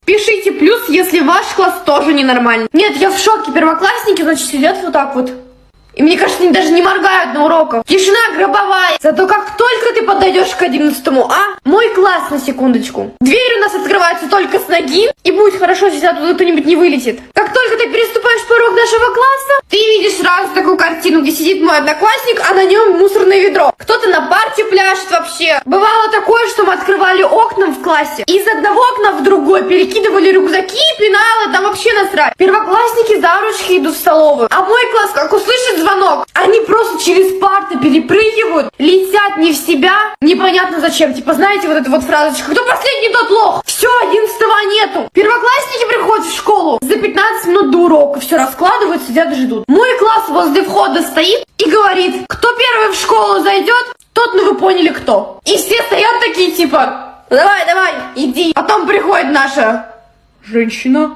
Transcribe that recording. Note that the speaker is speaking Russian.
Пишите плюс, если ваш класс тоже ненормальный. Нет, я в шоке. Первоклассники, значит, сидят вот так вот. И мне кажется, они даже не моргают на уроках. Тишина гробовая. Зато как только ты подойдешь к 11-му, мой класс, на секундочку. Дверь у нас открывается только с ноги. И будет хорошо, если оттуда кто-нибудь не вылетит. Как только ты переступаешь порог нашего класса, ты видишь сразу такую картину, где сидит мой одноклассник, а на нем мусорное ведро. Кто-то на парте пляшет вообще. Бывало такое, что мы открывали окна в классе. И из одного окна в другой перекидывали рюкзаки, пеналы, там вообще насрать. Первоклассники за ручки идут в столовую. А мой класс, как услышит звонок, они просто через парты перепрыгивают, летят не в себя, непонятно зачем. Типа, знаете, вот эта вот фразочка: кто последний, тот лох. Все, 11-го нету. Первоклассники приходят в школу за 15 минут до урока, все раскладывают, сидят, ждут. Мой класс возле входа стоит и говорит: кто первый в школу зайдет, тот, ну вы поняли, кто. И все стоят такие, типа, давай, давай, иди. Потом приходит наша женщина.